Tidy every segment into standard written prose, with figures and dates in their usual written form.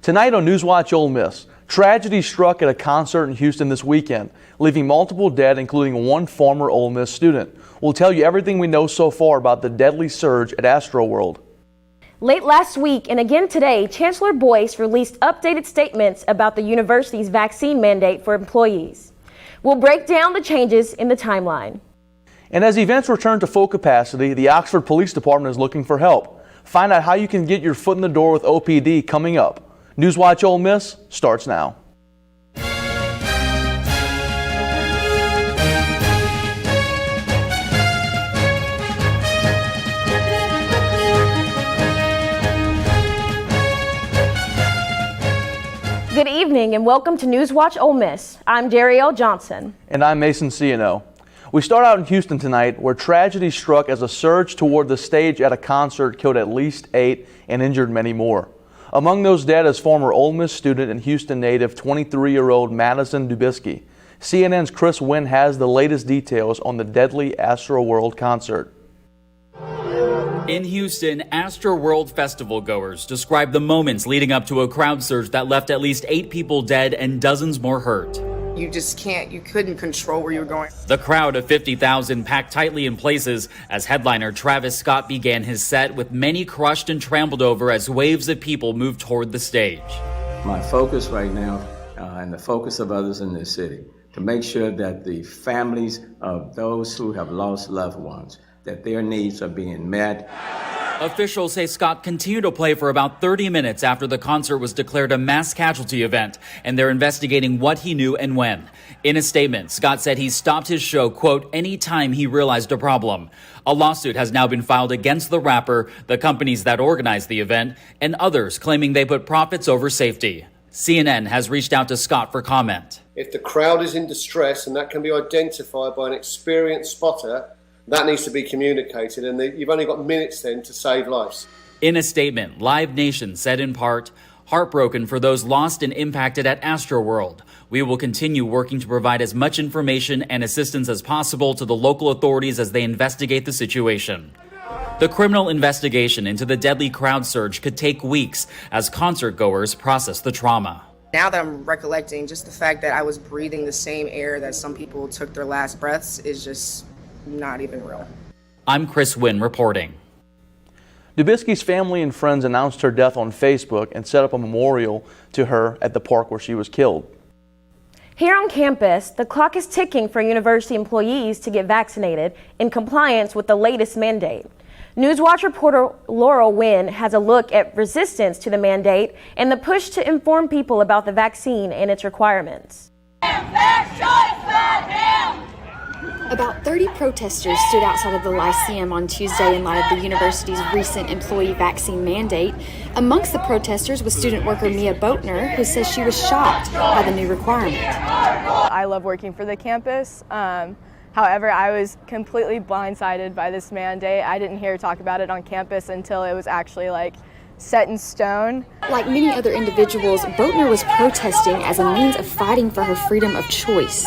Tonight on NewsWatch Ole Miss, tragedy struck at a concert in Houston this weekend, leaving multiple dead, including one former Ole Miss student. We'll tell you everything we know so far about the deadly surge at Astroworld. Late last week and again today, Chancellor Boyce released updated statements about the university's vaccine mandate for employees. We'll break down the changes in the timeline. And as events return to full capacity, the Oxford Police Department is looking for help. Find out how you can get your foot in the door with OPD coming up. NewsWatch Ole Miss starts now. Good evening and welcome to NewsWatch Ole Miss. I'm Darielle Johnson. And I'm Mason Ciano. We start out in Houston tonight, where tragedy struck as a surge toward the stage at a concert killed at least 8 and injured many more. Among those dead is former Ole Miss student and Houston native 23-year-old Madison Dubisky. CNN's Chris Wynn has the latest details on the deadly Astroworld concert. In Houston, Astroworld festival goers describe the moments leading up to a crowd surge that left at least 8 people dead and dozens more hurt. You couldn't control where you were going. The crowd of 50,000 packed tightly in places as headliner Travis Scott began his set, with many crushed and trampled over as waves of people moved toward the stage. My focus right now, and the focus of others in this city, to make sure that the families of those who have lost loved ones, that their needs are being met. Officials say Scott continued to play for about 30 minutes after the concert was declared a mass casualty event, and they're investigating what he knew and when. In a statement, Scott said he stopped his show, quote, anytime he realized a problem. A lawsuit has now been filed against the rapper, the companies that organized the event, and others claiming they put profits over safety. CNN has reached out to Scott for comment. If the crowd is in distress and that can be identified by an experienced spotter, that needs to be communicated, and you've only got minutes then to save lives. In a statement, Live Nation said in part, heartbroken for those lost and impacted at Astroworld. We will continue working to provide as much information and assistance as possible to the local authorities as they investigate the situation. The criminal investigation into the deadly crowd surge could take weeks as concert goers process the trauma. Now that I'm recollecting, just the fact that I was breathing the same air that some people took their last breaths is just not even real. I'm Chris Wynn reporting. Dubisky's family and friends announced her death on Facebook and set up a memorial to her at the park where she was killed. Here on campus, the clock is ticking for university employees to get vaccinated in compliance with the latest mandate. NewsWatch reporter Laurel Wynn has a look at resistance to the mandate and the push to inform people about the vaccine and its requirements. About 30 protesters stood outside of the Lyceum on Tuesday in light of the university's recent employee vaccine mandate. Amongst the protesters was student worker Mia Boatner, who says she was shocked by the new requirement. I love working for the campus. However, I was completely blindsided by this mandate. I didn't hear talk about it on campus until it was actually set in stone. Like many other individuals, Boatner was protesting as a means of fighting for her freedom of choice.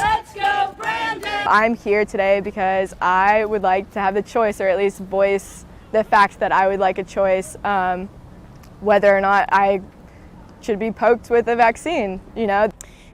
I'm here today because I would like to have the choice, or at least voice the fact that I would like a choice whether or not I should be poked with a vaccine,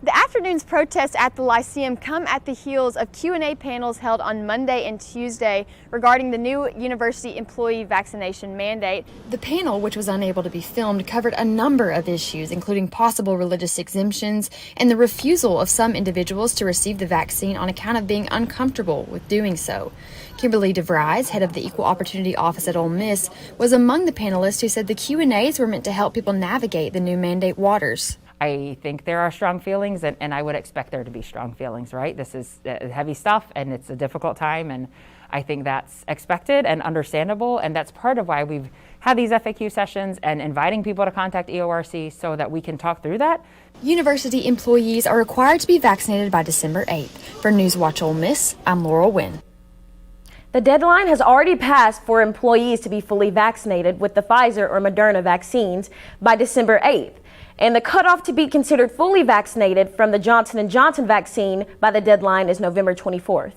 The afternoon's protests at the Lyceum come at the heels of Q&A panels held on Monday and Tuesday regarding the new university employee vaccination mandate. The panel, which was unable to be filmed, covered a number of issues, including possible religious exemptions and the refusal of some individuals to receive the vaccine on account of being uncomfortable with doing so. Kimberly DeVries, head of the Equal Opportunity Office at Ole Miss, was among the panelists who said the Q&As were meant to help people navigate the new mandate waters. I think there are strong feelings, and I would expect there to be strong feelings, right? This is heavy stuff, and it's a difficult time, and I think that's expected and understandable, and that's part of why we've had these FAQ sessions and inviting people to contact EORC so that we can talk through that. University employees are required to be vaccinated by December 8th. For NewsWatch Ole Miss, I'm Laurel Wynn. The deadline has already passed for employees to be fully vaccinated with the Pfizer or Moderna vaccines by December 8th. And the cutoff to be considered fully vaccinated from the Johnson & Johnson vaccine by the deadline is November 24th.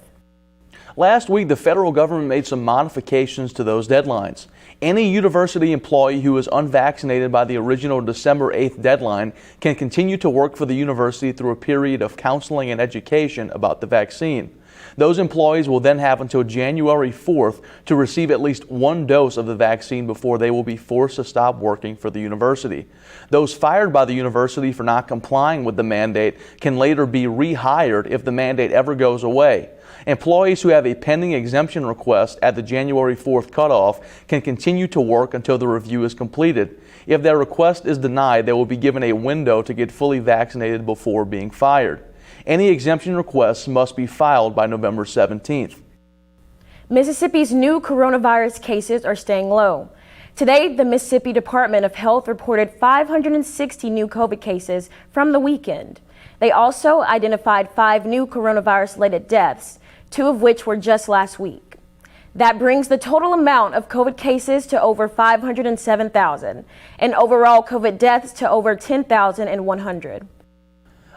Last week, the federal government made some modifications to those deadlines. Any university employee who is unvaccinated by the original December 8th deadline can continue to work for the university through a period of counseling and education about the vaccine. Those employees will then have until January 4th to receive at least one dose of the vaccine before they will be forced to stop working for the university. Those fired by the university for not complying with the mandate can later be rehired if the mandate ever goes away. Employees who have a pending exemption request at the January 4th cutoff can continue to work until the review is completed. If their request is denied, they will be given a window to get fully vaccinated before being fired. Any exemption requests must be filed by November 17th. Mississippi's new coronavirus cases are staying low. Today, the Mississippi Department of Health reported 560 new COVID cases from the weekend. They also identified 5 new coronavirus-related deaths, 2 of which were just last week. That brings the total amount of COVID cases to over 507,000 and overall COVID deaths to over 10,100.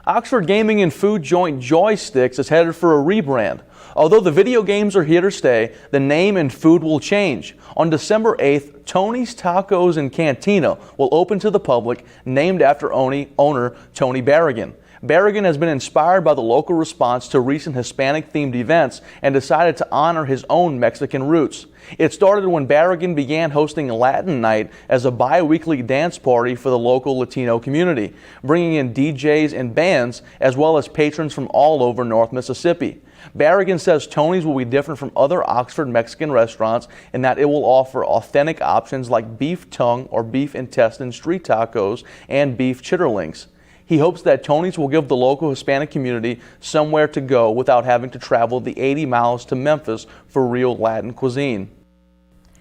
Oxford gaming and food joint Joysticks is headed for a rebrand. Although the video games are here to stay, the name and food will change. On December 8th, Tony's Tacos and Cantina will open to the public, named after owner Tony Berrigan. Berrigan has been inspired by the local response to recent Hispanic-themed events and decided to honor his own Mexican roots. It started when Berrigan began hosting Latin Night as a bi-weekly dance party for the local Latino community, bringing in DJs and bands as well as patrons from all over North Mississippi. Berrigan says Tony's will be different from other Oxford Mexican restaurants in that it will offer authentic options like beef tongue or beef intestine street tacos and beef chitterlings. He hopes that Tony's will give the local Hispanic community somewhere to go without having to travel the 80 miles to Memphis for real Latin cuisine.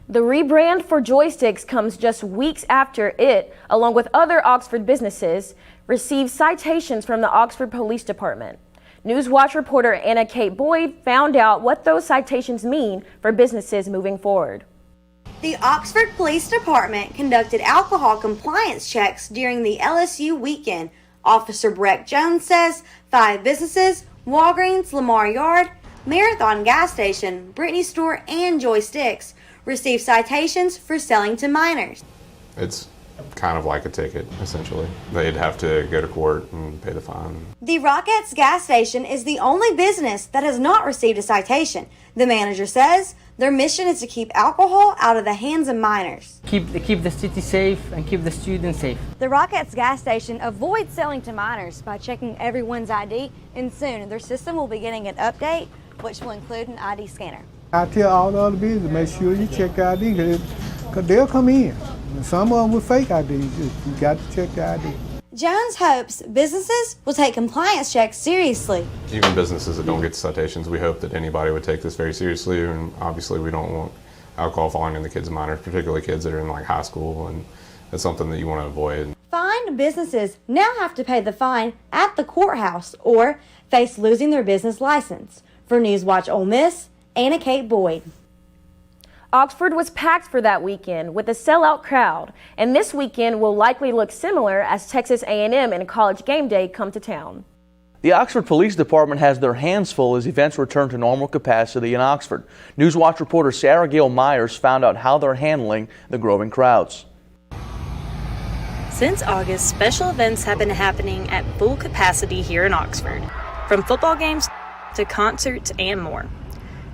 The rebrand for Joysticks comes just weeks after it, along with other Oxford businesses, received citations from the Oxford Police Department. NewsWatch reporter Anna Kate Boyd found out what those citations mean for businesses moving forward. The Oxford Police Department conducted alcohol compliance checks during the LSU weekend. Officer Breck Jones says 5 businesses, Walgreens, Lamar Yard, Marathon Gas Station, Brittany Store, and Joysticks, received citations for selling to minors. It's kind of like a ticket, essentially. They'd have to go to court and pay the fine. The Rockettes gas station is the only business that has not received a citation. The manager says their mission is to keep alcohol out of the hands of minors. Keep the city safe and keep the students safe. The Rockettes gas station avoids selling to minors by checking everyone's ID, and soon their system will be getting an update, which will include an ID scanner. I tell all the other business, make sure you check the ID, because they'll come in. Some of them with fake IDs, you got to check the ID. Jones hopes businesses will take compliance checks seriously. Even businesses that don't get citations, we hope that anybody would take this very seriously, and obviously we don't want alcohol falling in the kids' minors, particularly kids that are in like high school, and that's something that you want to avoid. Fined businesses now have to pay the fine at the courthouse or face losing their business license. For NewsWatch Ole Miss, Anna Kate Boyd. Oxford was packed for that weekend with a sellout crowd, and this weekend will likely look similar as Texas A&M and College Game Day come to town. The Oxford Police Department has their hands full as events return to normal capacity in Oxford. NewsWatch reporter Sarah Gail Myers found out how they're handling the growing crowds. Since August, special events have been happening at full capacity here in Oxford, from football games to concerts and more.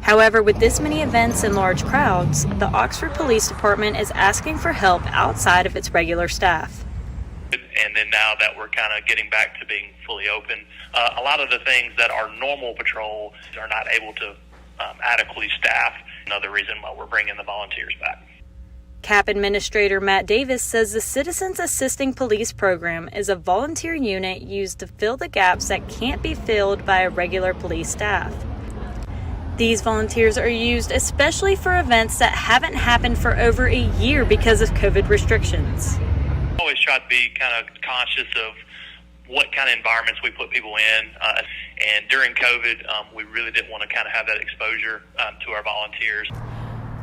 However, with this many events and large crowds, the Oxford Police Department is asking for help outside of its regular staff. And then now that we're kind of getting back to being fully open, a lot of the things that our normal patrol are not able to adequately staff. Another reason why we're bringing the volunteers back. CAP Administrator Matt Davis says the Citizens Assisting Police Program is a volunteer unit used to fill the gaps that can't be filled by a regular police staff. These volunteers are used especially for events that haven't happened for over a year because of COVID restrictions. I always try to be kind of conscious of what kind of environments we put people in. And during COVID, we really didn't want to kind of have that exposure to our volunteers.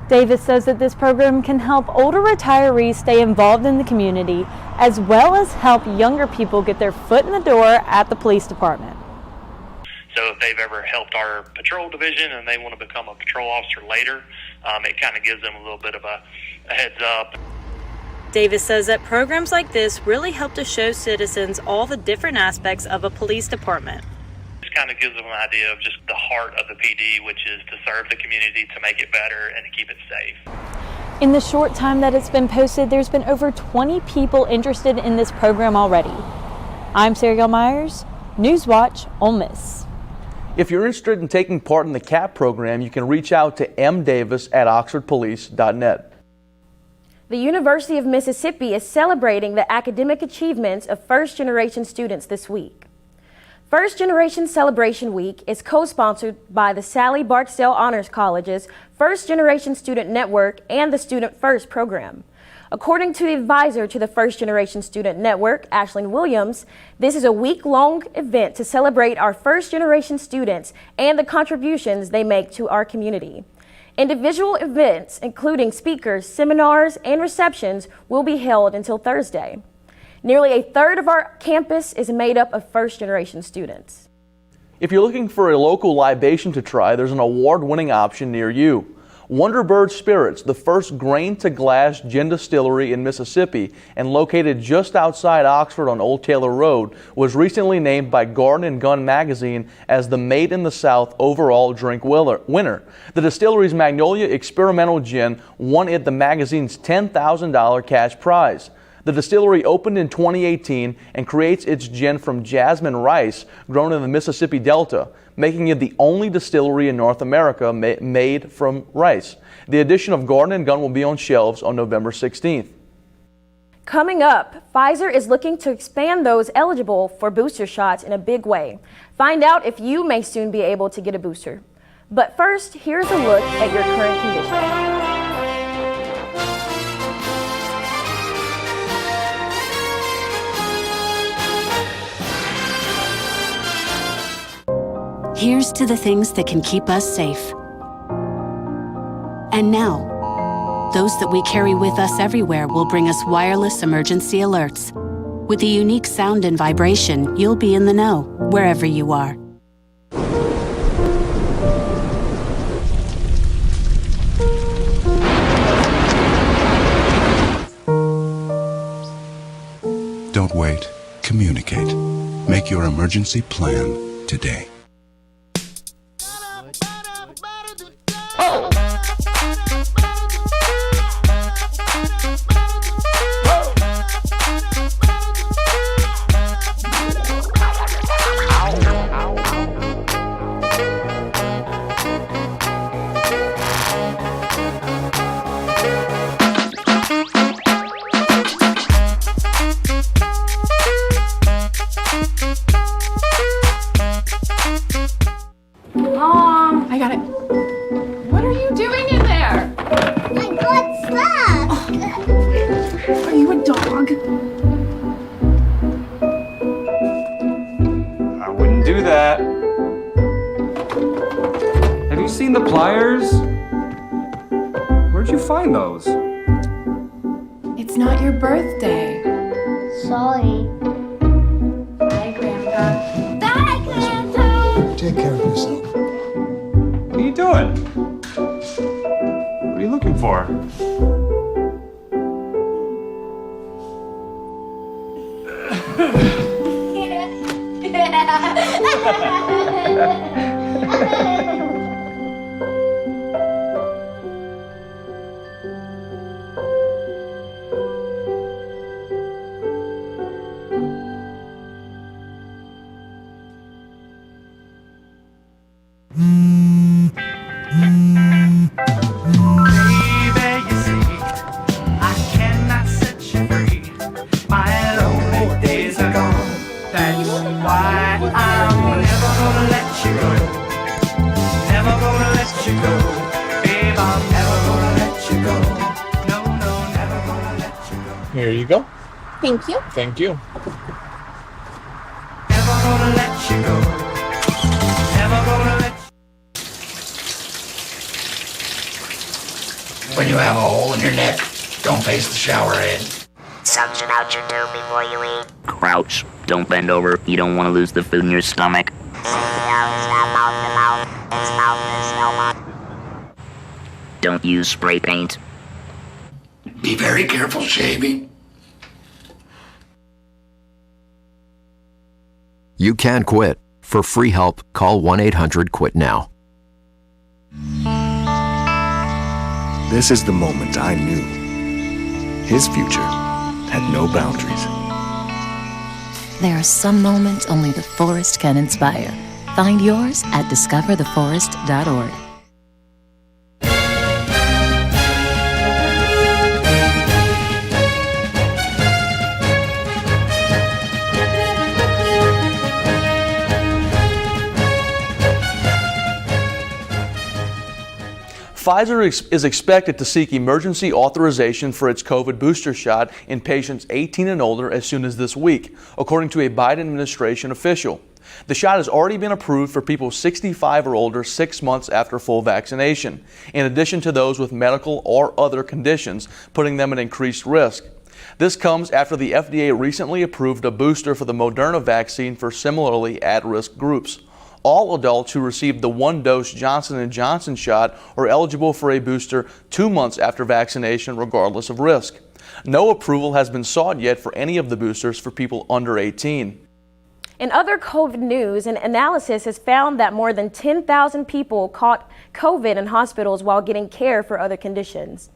Davis says that this program can help older retirees stay involved in the community, as well as help younger people get their foot in the door at the police department. So if they've ever helped our patrol division and they want to become a patrol officer later, it kind of gives them a little bit of a heads up. Davis says that programs like this really help to show citizens all the different aspects of a police department. Just kind of gives them an idea of just the heart of the PD, which is to serve the community, to make it better, and to keep it safe. In the short time that it's been posted, there's been over 20 people interested in this program already. I'm Sarah Myers, NewsWatch Ole Miss. If you're interested in taking part in the CAP program, you can reach out to mdavis@oxfordpolice.net. The University of Mississippi is celebrating the academic achievements of first-generation students this week. First Generation Celebration Week is co-sponsored by the Sally Barksdale Honors College's First Generation Student Network and the Student First program. According to the advisor to the First Generation Student Network, Ashlyn Williams, this is a week-long event to celebrate our first-generation students and the contributions they make to our community. Individual events, including speakers, seminars, and receptions, will be held until Thursday. Nearly a third of our campus is made up of first-generation students. If you're looking for a local libation to try, there's an award-winning option near you. Wonderbird Spirits, the first grain-to-glass gin distillery in Mississippi and located just outside Oxford on Old Taylor Road, was recently named by Garden & Gun magazine as the Made in the South overall drink winner. The distillery's Magnolia Experimental Gin won it the magazine's $10,000 cash prize. The distillery opened in 2018 and creates its gin from jasmine rice grown in the Mississippi Delta, making it the only distillery in North America made from rice. The edition of Garden & Gun will be on shelves on November 16th. Coming up, Pfizer is looking to expand those eligible for booster shots in a big way. Find out if you may soon be able to get a booster. But first, here's a look at your current condition. Here's to the things that can keep us safe. And now, those that we carry with us everywhere will bring us wireless emergency alerts. With the unique sound and vibration, you'll be in the know, wherever you are. Don't wait. Communicate. Make your emergency plan today. Mom! I got it. What are you doing in there? I got stuck. Are you a dog? I wouldn't do that. Have you seen the pliers? Where'd you find those? It's not your birthday. Sorry. Bye, Grandpa. Bye, Grandpa. Take care of yourself. What are you doing? What are you looking for? Here you go. Thank you. Thank you. When you have a hole in your neck, don't face the shower head. Suction out your tube before you eat. Crouch. Don't bend over. You don't want to lose the food in your stomach. Don't use spray paint. Be very careful shaving. You can quit. For free help, call 1-800-QUIT-NOW. This is the moment I knew. His future had no boundaries. There are some moments only the forest can inspire. Find yours at discovertheforest.org. Pfizer is expected to seek emergency authorization for its COVID booster shot in patients 18 and older as soon as this week, according to a Biden administration official. The shot has already been approved for people 65 or older 6 months after full vaccination, in addition to those with medical or other conditions, putting them at increased risk. This comes after the FDA recently approved a booster for the Moderna vaccine for similarly at-risk groups. All adults who received the one-dose Johnson & Johnson shot are eligible for a booster 2 months after vaccination, regardless of risk. No approval has been sought yet for any of the boosters for people under 18. In other COVID news, an analysis has found that more than 10,000 people caught COVID in hospitals while getting care for other conditions.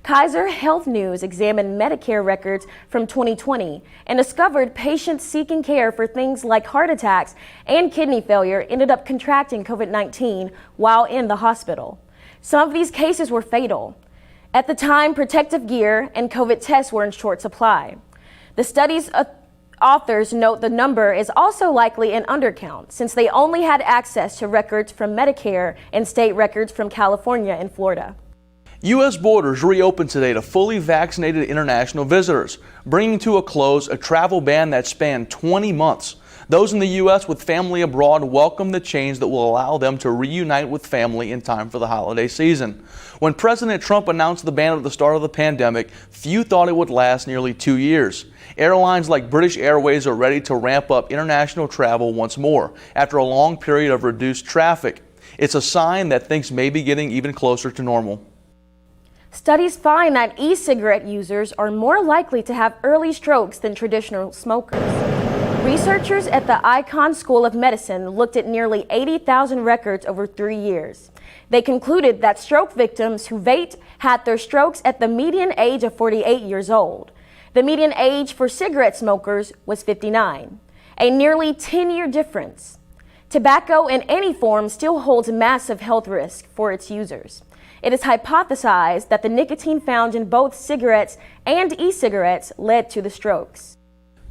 Kaiser Health News examined Medicare records from 2020 and discovered patients seeking care for things like heart attacks and kidney failure ended up contracting COVID-19 while in the hospital. Some of these cases were fatal. At the time, protective gear and COVID tests were in short supply. The study's authors note the number is also likely an undercount since they only had access to records from Medicare and state records from California and Florida. U.S. borders reopened today to fully vaccinated international visitors, bringing to a close a travel ban that spanned 20 months. Those in the U.S. with family abroad welcome the change that will allow them to reunite with family in time for the holiday season. When President Trump announced the ban at the start of the pandemic, few thought it would last nearly 2 years. Airlines like British Airways are ready to ramp up international travel once more after a long period of reduced traffic. It's a sign that things may be getting even closer to normal. Studies find that e-cigarette users are more likely to have early strokes than traditional smokers. Researchers at the Icahn School of Medicine looked at nearly 80,000 records over 3 years. They concluded that stroke victims who vaped had their strokes at the median age of 48 years old. The median age for cigarette smokers was 59, a nearly 10-year difference. Tobacco in any form still holds massive health risk for its users. It is hypothesized that the nicotine found in both cigarettes and e-cigarettes led to the strokes.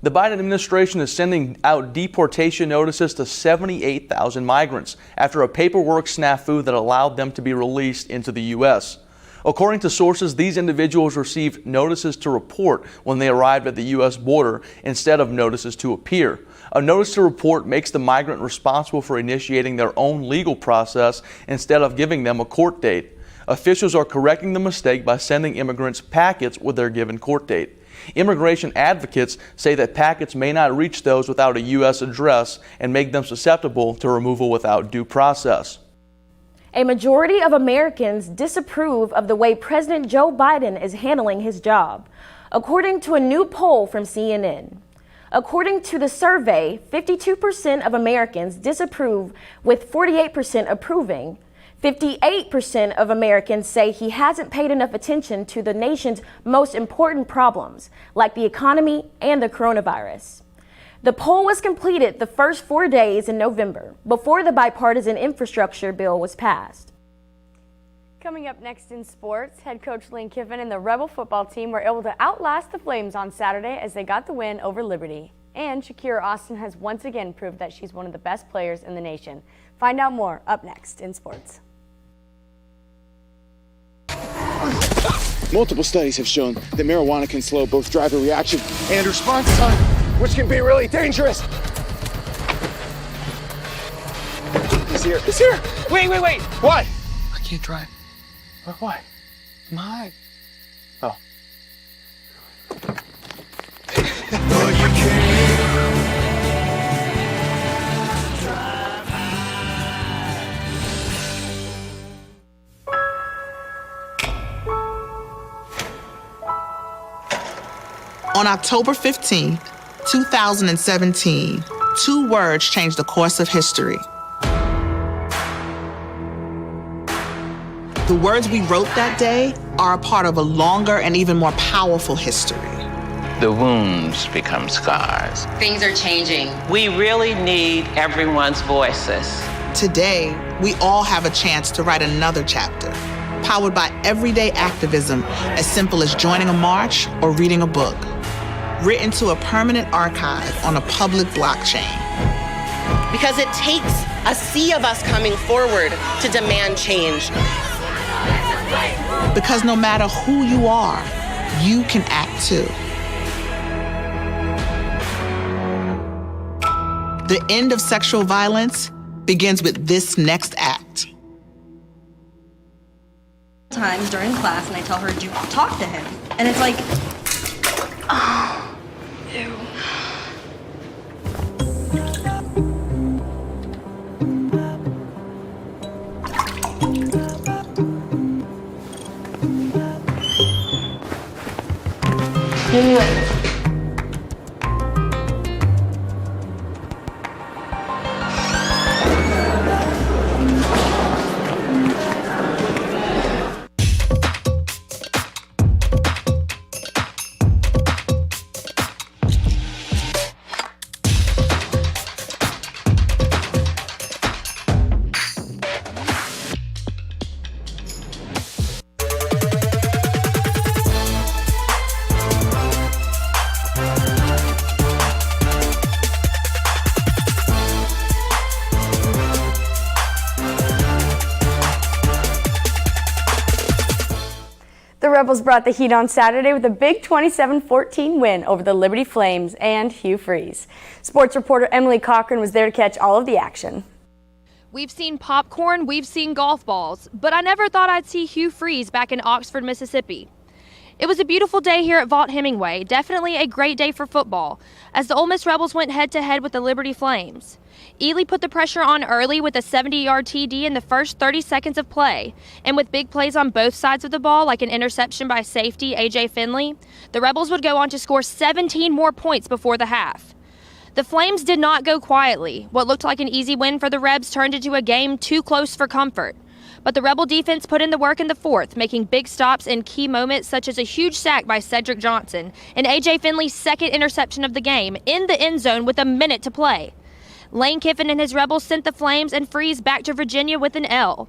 The Biden administration is sending out deportation notices to 78,000 migrants after a paperwork snafu that allowed them to be released into the U.S. According to sources, these individuals received notices to report when they arrived at the U.S. border instead of notices to appear. A notice to report makes the migrant responsible for initiating their own legal process instead of giving them a court date. Officials are correcting the mistake by sending immigrants packets with their given court date. Immigration advocates say that packets may not reach those without a U.S. address and make them susceptible to removal without due process. A majority of Americans disapprove of the way President Joe Biden is handling his job, according to a new poll from CNN. According to the survey, 52% of Americans disapprove, with 48% approving. 58% of Americans say he hasn't paid enough attention to the nation's most important problems, like the economy and the coronavirus. The poll was completed the first 4 days in November, before the bipartisan infrastructure bill was passed. Coming up next in sports, head coach Lane Kiffin and the Rebel football team were able to outlast the Flames on Saturday as they got the win over Liberty. And Shakira Austin has once again proved that she's one of the best players in the nation. Find out more up next in sports. Multiple studies have shown that marijuana can slow both driver reaction and response time, which can be really dangerous. He's here. He's here. Wait. What? I can't drive. Why? My. Oh. On October 15, 2017, 2 words changed the course of history. The words we wrote that day are a part of a longer and even more powerful history. The wounds become scars. Things are changing. We really need everyone's voices. Today, we all have a chance to write another chapter, powered by everyday activism as simple as joining a march or reading a book, written to a permanent archive on a public blockchain. Because it takes a sea of us coming forward to demand change. Because no matter who you are, you can act too. The end of sexual violence begins with this next act. Times during class, and I tell her to talk to him, and it's like, oh, ew. The Rebels brought the heat on Saturday with a big 27-14 win over the Liberty Flames and Hugh Freeze. Sports reporter Emily Cochran was there to catch all of the action. We've seen popcorn, we've seen golf balls, but I never thought I'd see Hugh Freeze back in Oxford, Mississippi. It was a beautiful day here at Vaught Hemingway, definitely a great day for football, as the Ole Miss Rebels went head-to-head with the Liberty Flames. Ely put the pressure on early with a 70-yard TD in the first 30 seconds of play, and with big plays on both sides of the ball, like an interception by safety A.J. Finley, the Rebels would go on to score 17 more points before the half. The Flames did not go quietly. What looked like an easy win for the Rebs turned into a game too close for comfort. But the Rebel defense put in the work in the fourth, making big stops in key moments such as a huge sack by Cedric Johnson and A.J. Finley's second interception of the game in the end zone with a minute to play. Lane Kiffin and his Rebels sent the Flames and Freeze back to Virginia with an L.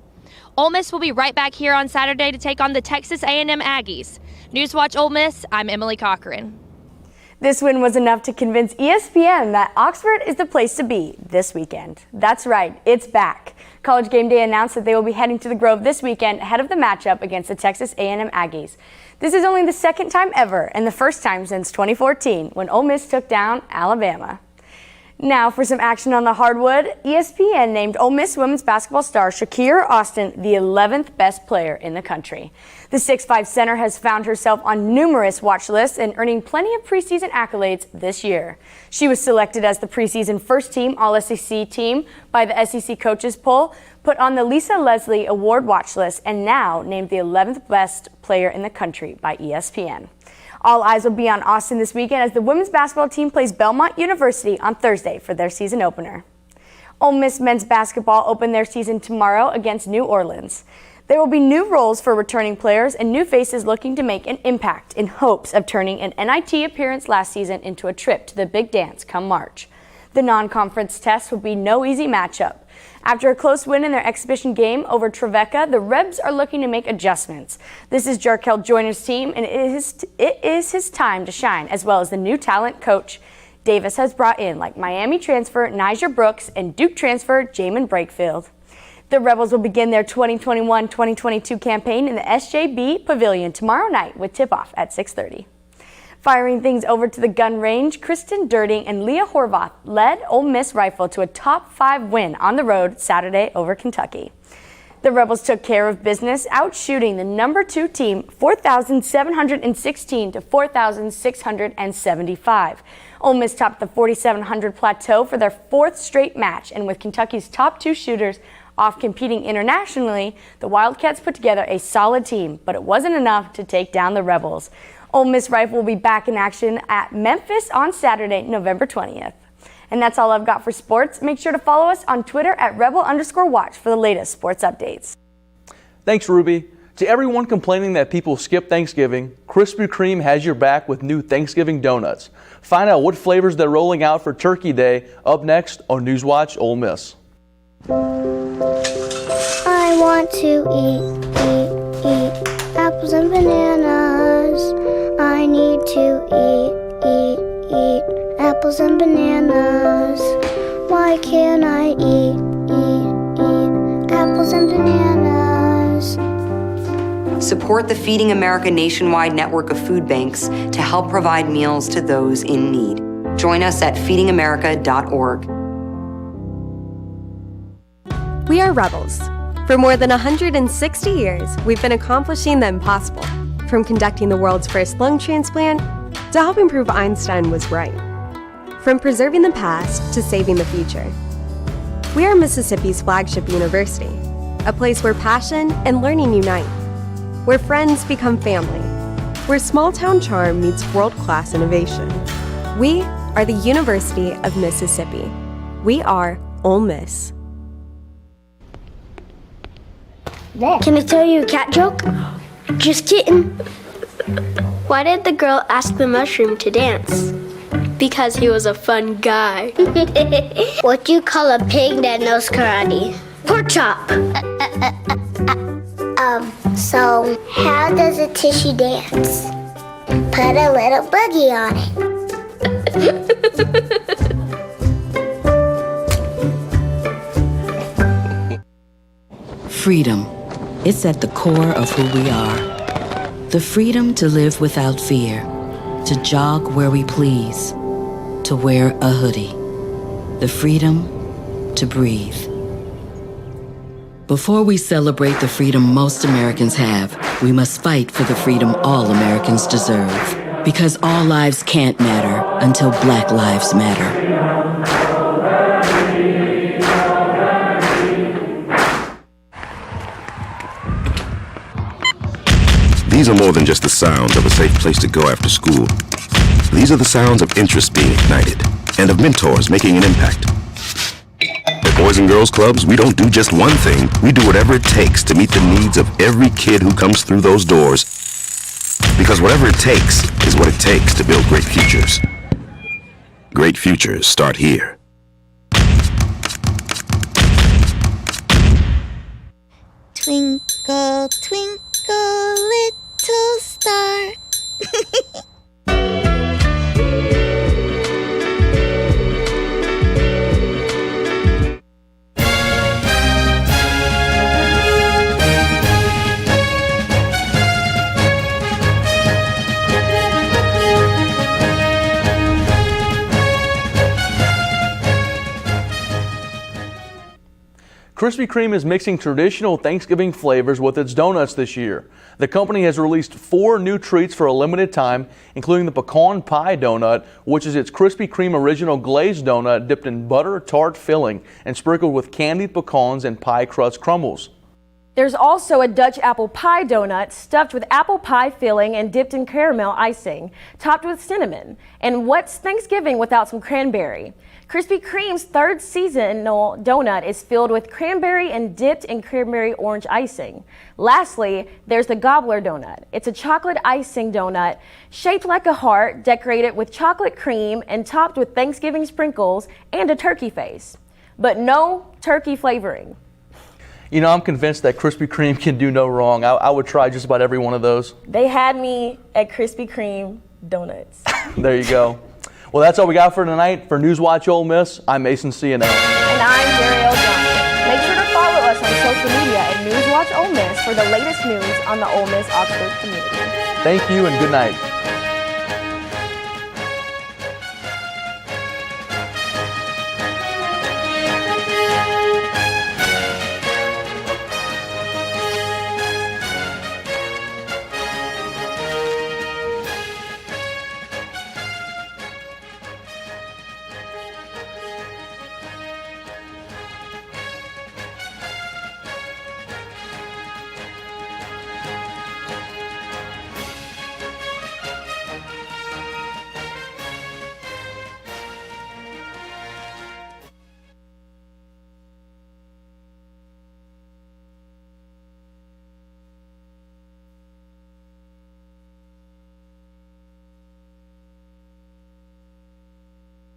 Ole Miss will be right back here on Saturday to take on the Texas A&M Aggies. NewsWatch Ole Miss, I'm Emily Cochran. This win was enough to convince ESPN that Oxford is the place to be this weekend. That's right, it's back. College Game Day announced that they will be heading to the Grove this weekend ahead of the matchup against the Texas A&M Aggies. This is only the second time ever and the first time since 2014 when Ole Miss took down Alabama. Now for some action on the hardwood, ESPN named Ole Miss women's basketball star Shakira Austin the 11th best player in the country. The 6'5" center has found herself on numerous watch lists and earning plenty of preseason accolades this year. She was selected as the preseason first-team All-SEC team by the SEC coaches poll, put on the Lisa Leslie Award watch list, and now named the 11th best player in the country by ESPN. All eyes will be on Austin this weekend as the women's basketball team plays Belmont University on Thursday for their season opener. Ole Miss men's basketball open their season tomorrow against New Orleans. There will be new roles for returning players and new faces looking to make an impact in hopes of turning an NIT appearance last season into a trip to the big dance come March. The non-conference test will be no easy matchup. After a close win in their exhibition game over Trevecca, the Rebs are looking to make adjustments. This is Jarkel Joyner's team, and it is his time to shine, as well as the new talent coach Davis has brought in, like Miami transfer Nyjer Brooks and Duke transfer Jamin Brakefield. The Rebels will begin their 2021-2022 campaign in the SJB Pavilion tomorrow night with tip-off at 6:30. Firing things over to the gun range, Kristen Durding and Leah Horvath led Ole Miss Rifle to a top 5 win on the road Saturday over Kentucky. The Rebels took care of business, outshooting the number 2 team 4,716 to 4,675. Ole Miss topped the 4,700 plateau for their 4th straight match, and with Kentucky's top 2 shooters off competing internationally, the Wildcats put together a solid team, but it wasn't enough to take down the Rebels. Ole Miss Rifle will be back in action at Memphis on Saturday, November 20th. And that's all I've got for sports. Make sure to follow us on Twitter at rebel_watch for the latest sports updates. Thanks, Ruby. To everyone complaining that people skip Thanksgiving, Krispy Kreme has your back with new Thanksgiving donuts. Find out what flavors they're rolling out for Turkey Day up next on NewsWatch Ole Miss. I want to eat apples and bananas. I need to eat apples and bananas. Why can't I eat apples and bananas? Support the Feeding America nationwide network of food banks to help provide meals to those in need. Join us at feedingamerica.org. We are rebels. For more than 160 years, we've been accomplishing the impossible, from conducting the world's first lung transplant to helping prove Einstein was right. From preserving the past to saving the future. We are Mississippi's flagship university, a place where passion and learning unite, where friends become family, where small-town charm meets world-class innovation. We are the University of Mississippi. We are Ole Miss. Can I tell you a cat joke? Just kidding. Why did the girl ask the mushroom to dance? Because he was a fun guy. What do you call a pig that knows karate? Pork chop. So how does a tissue dance? Put a little boogie on it. Freedom. It's at the core of who we are. The freedom to live without fear, to jog where we please, to wear a hoodie. The freedom to breathe. Before we celebrate the freedom most Americans have, we must fight for the freedom all Americans deserve. Because all lives can't matter until Black lives matter. These are more than just the sounds of a safe place to go after school. These are the sounds of interest being ignited and of mentors making an impact. At Boys and Girls Clubs, we don't do just one thing. We do whatever it takes to meet the needs of every kid who comes through those doors. Because whatever it takes is what it takes to build great futures. Great futures start here. Twinkle, twinkle, little star. Krispy Kreme is mixing traditional Thanksgiving flavors with its donuts this year. The company has released 4 new treats for a limited time, including the pecan pie donut, which is its Krispy Kreme original glazed donut dipped in butter tart filling and sprinkled with candied pecans and pie crust crumbles. There's also a Dutch apple pie donut stuffed with apple pie filling and dipped in caramel icing, topped with cinnamon. And what's Thanksgiving without some cranberry? Krispy Kreme's 3rd seasonal donut is filled with cranberry and dipped in cranberry orange icing. Lastly, there's the Gobbler donut. It's a chocolate icing donut shaped like a heart, decorated with chocolate cream and topped with Thanksgiving sprinkles and a turkey face. But no turkey flavoring. You know, I'm convinced that Krispy Kreme can do no wrong. I would try just about every one of those. They had me at Krispy Kreme donuts. There you go. Well, that's all we got for tonight. For NewsWatch Ole Miss, I'm Mason C&L. And I'm Darielle Johnson. Make sure to follow us on social media at NewsWatch Ole Miss for the latest news on the Ole Miss Oxford community. Thank you and good night.